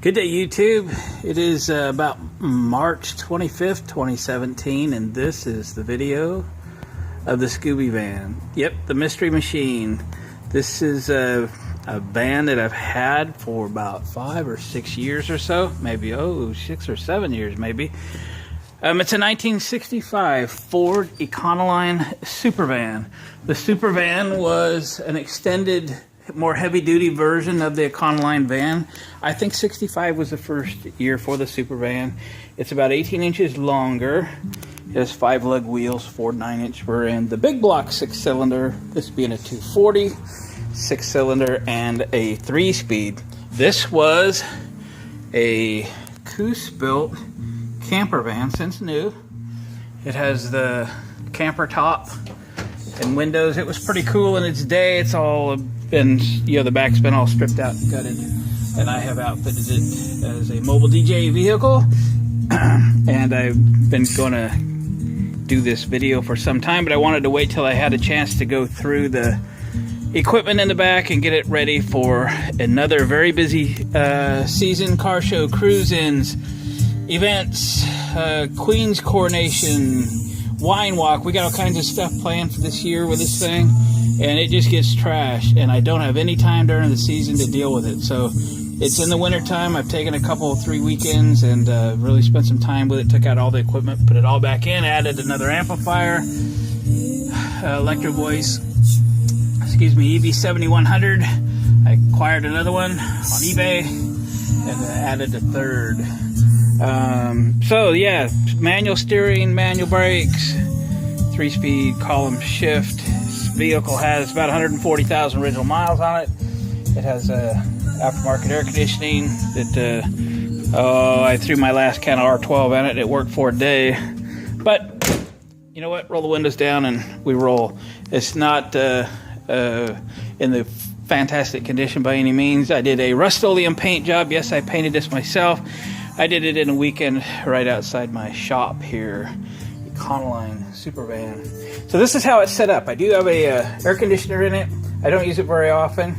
Good day, YouTube. It is about March 25th, 2017, and this is the video of the Scooby van. Yep, the Mystery Machine. This is a van that I've had for about 5 or 6 years or so. Maybe, 6 or 7 years, maybe. It's a 1965 Ford Econoline SuperVan. The SuperVan was an extended, more heavy-duty version of the Econoline van. I think 65 was the first year for the SuperVan. It's about 18 inches longer. It has 5-lug wheels, Ford 9-inch rear end. The big block 6-cylinder, this being a 240, 6-cylinder, and a 3-speed. This was a Coos-built camper van, since new. It has the camper top and windows. It was pretty cool in its day. It's all been, the back's been all stripped out and gutted, and I have outfitted it as a mobile DJ vehicle. And I've been going to do this video for some time, but I wanted to wait till I had a chance to go through the equipment in the back and get it ready for another very busy season. Car show, cruise-ins, events, Queen's coronation, wine walk. We got all kinds of stuff planned for this year with this thing, and it just gets trashed, and I don't have any time during the season to deal with it. So it's in the winter time. I've taken a couple, 3 weekends, and really spent some time with it. Took out all the equipment, put it all back in, added another amplifier, Electro Voice, EV7100. I acquired another one on eBay and added a third. So yeah, manual steering, manual brakes, 3-speed column shift. This vehicle has about 140,000 original miles on it. It has aftermarket air conditioning that I threw my last can of R12 in it. It worked for a day, but you know what, roll the windows down and we roll. It's not in the fantastic condition by any means. I did a Rust-Oleum paint job. Yes, I painted this myself. I did it in a weekend right outside my shop here, Econoline SuperVan. So this is how it's set up. I do have a air conditioner in it. I don't use it very often.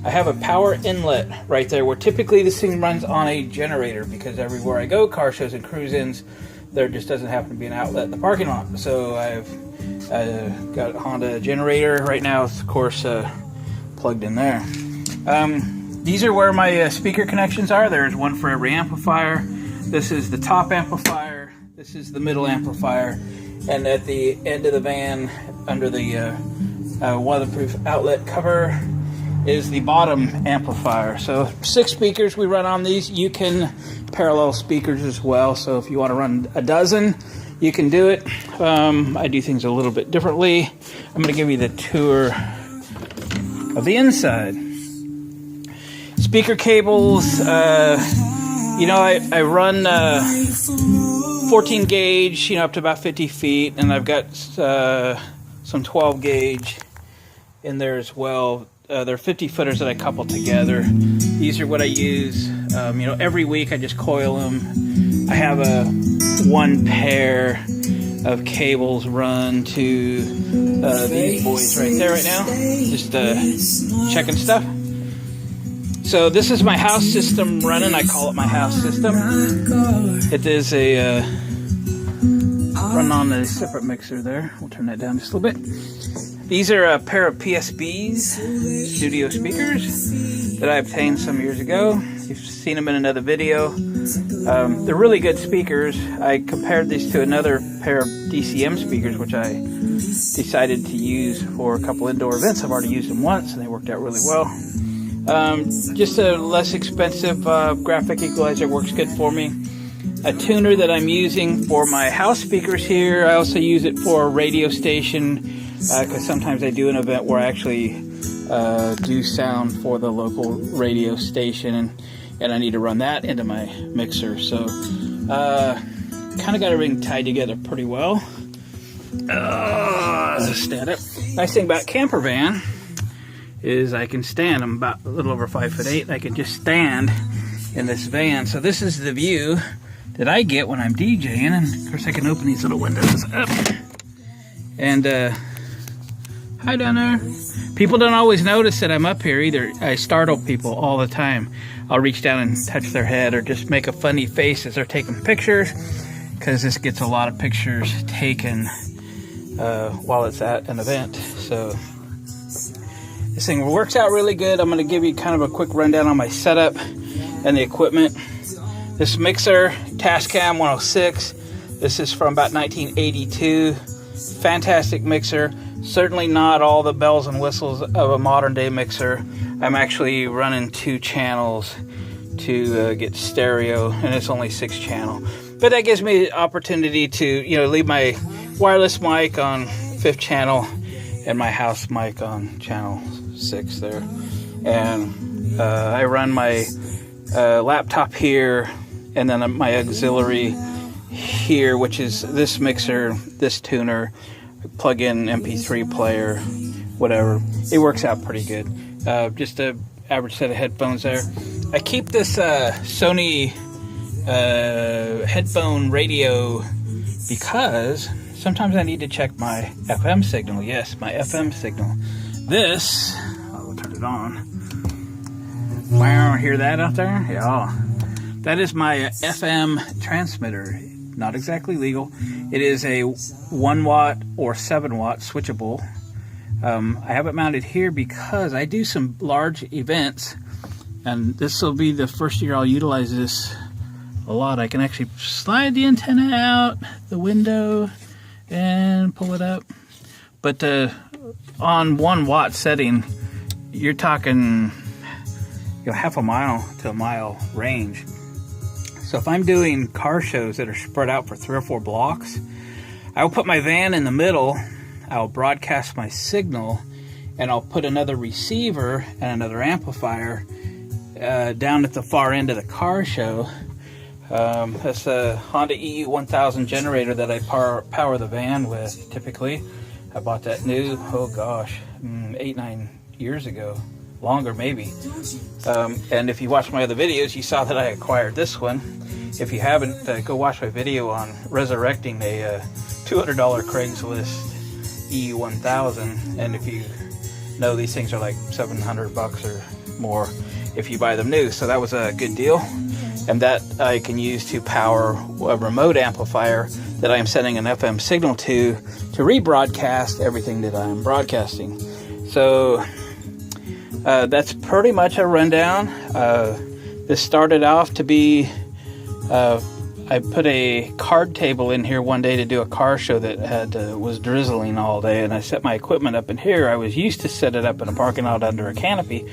I have a power inlet right there, where typically this thing runs on a generator, because everywhere I go, car shows and cruise-ins, there just doesn't happen to be an outlet in the parking lot. So I've got a Honda generator right now. It's of course plugged in there. These are where my speaker connections are. There's one for every amplifier. This is the top amplifier. This is the middle amplifier. And at the end of the van, under the weatherproof outlet cover, is the bottom amplifier. So 6 speakers we run on these. You can parallel speakers as well. So if you want to run a dozen, you can do it. I do things a little bit differently. I'm going to give you the tour of the inside. Speaker cables, I run 14 gauge, up to about 50 feet, and I've got some 12 gauge in there as well. They're 50 footers that I couple together. These are what I use. Every week I just coil them. I have one pair of cables run to these boys right there right now. Just checking stuff. So this is my house system running. I call it my house system. It is a run on a separate mixer there. We'll turn that down just a little bit. These are a pair of PSBs, studio speakers, that I obtained some years ago. You've seen them in another video. They're really good speakers. I compared these to another pair of DCM speakers, which I decided to use for a couple indoor events. I've already used them once, and they worked out really well. Just a less expensive graphic equalizer works good for me. A tuner that I'm using for my house speakers here. I also use it for a radio station, because sometimes I do an event where I actually do sound for the local radio station, and I need to run that into my mixer. So kind of got everything tied together pretty well. Stand up. Nice thing about camper van is I can stand. I'm about a little over 5'8". And I can just stand in this van. So this is the view that I get when I'm DJing, and of course I can open these little windows up. And hi down there. People don't always notice that I'm up here either. I startle people all the time. I'll reach down and touch their head or just make a funny face as they're taking pictures, because this gets a lot of pictures taken while it's at an event. So this thing works out really good. I'm going to give you kind of a quick rundown on my setup and the equipment. This mixer, Tascam 106. This is from about 1982. Fantastic mixer. Certainly not all the bells and whistles of a modern day mixer. I'm actually running 2 channels to get stereo, and it's only 6 channel. But that gives me the opportunity to, you know, leave my wireless mic on 5th channel and my house mic on channel 6 there. And I run my laptop here, and then my auxiliary here, which is this mixer, this tuner, plug in MP3 player, whatever. It works out pretty good. Just a average set of headphones there. I keep this Sony headphone radio because sometimes I need to check my FM signal. Yes, my FM signal. This, I'll turn it on. Wow, hear that out there? Yeah. That is my FM transmitter. Not exactly legal. It is a 1 watt or 7 watt switchable. I have it mounted here because I do some large events, and this will be the first year I'll utilize this a lot. I can actually slide the antenna out the window and pull it up. But on 1 watt setting, you're talking, you know, half a mile to a mile range. So if I'm doing car shows that are spread out for 3 or 4 blocks, I'll put my van in the middle, I'll broadcast my signal, and I'll put another receiver and another amplifier down at the far end of the car show. That's a Honda EU1000 generator that I power the van with typically. I bought that new, oh gosh, 8-9 years ago. Longer maybe. And if you watch my other videos, you saw that I acquired this one. If you haven't, go watch my video on resurrecting a $200 Craigslist EU1000. And if you know, these things are like $700 or more if you buy them new. So that was a good deal. And that I can use to power a remote amplifier that I am sending an FM signal to rebroadcast everything that I'm broadcasting. So that's pretty much a rundown. This started off to be, I put a card table in here one day to do a car show that was drizzling all day, and I set my equipment up in here. I was used to set it up in a parking lot under a canopy.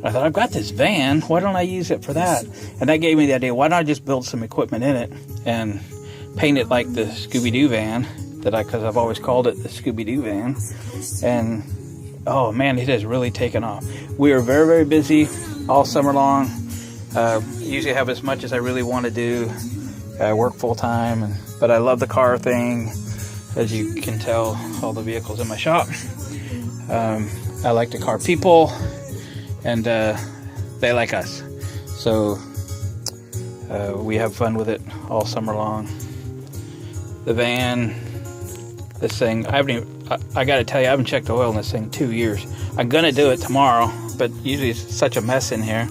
I thought, I've got this van, why don't I use it for that? And that gave me the idea, why don't I just build some equipment in it and paint it like the Scooby-Doo van, because I've always called it the Scooby-Doo van. And oh man, it has really taken off. We are very, very busy all summer long. Usually have as much as I really want to do. I work full time, but I love the car thing. As you can tell, all the vehicles in my shop. I like the car people, and they like us. So we have fun with it all summer long. The van, this thing, I got to tell you, I haven't checked the oil in this thing in 2 years. I'm going to do it tomorrow, but usually it's such a mess in here.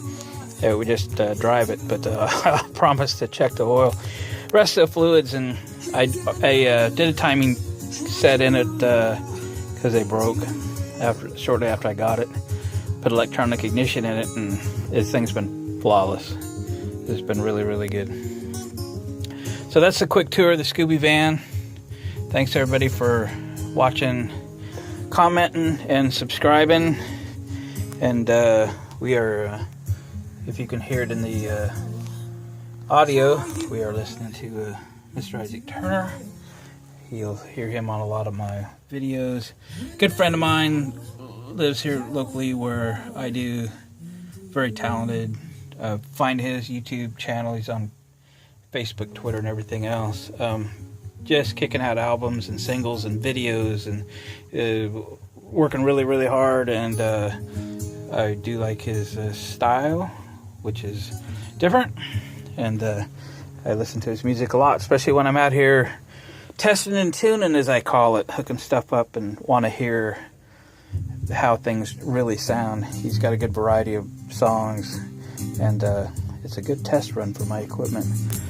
Yeah, we just drive it, but I promise to check the oil. Rest of the fluids, and I did a timing set in it because they broke shortly after I got it. Put electronic ignition in it, and this thing's been flawless. It's been really, really good. So that's a quick tour of the Scooby van. Thanks everybody for watching, commenting, and subscribing. And we are, if you can hear it in the audio, we are listening to Mr. Isaac Turner. You'll hear him on a lot of my videos. Good friend of mine lives here locally where I do. Very talented. Find his YouTube channel. He's on Facebook, Twitter, and everything else. Just kicking out albums and singles and videos, and working really, really hard. And I do like his style, which is different. And I listen to his music a lot, especially when I'm out here testing and tuning, as I call it, hooking stuff up and want to hear how things really sound. He's got a good variety of songs. and it's a good test run for my equipment.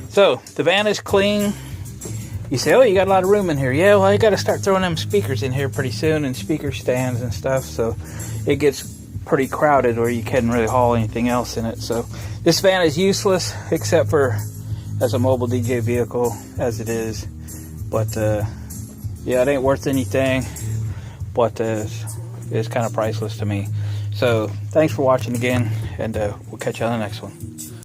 So the van is clean. You say, oh, you got a lot of room in here. Yeah, well, I got to start throwing them speakers in here pretty soon, and speaker stands and stuff, so it gets pretty crowded where you can't really haul anything else in it. So this van is useless except for as a mobile DJ vehicle as it is. But yeah, it ain't worth anything, but it's kind of priceless to me. So thanks for watching again, and we'll catch you on the next one.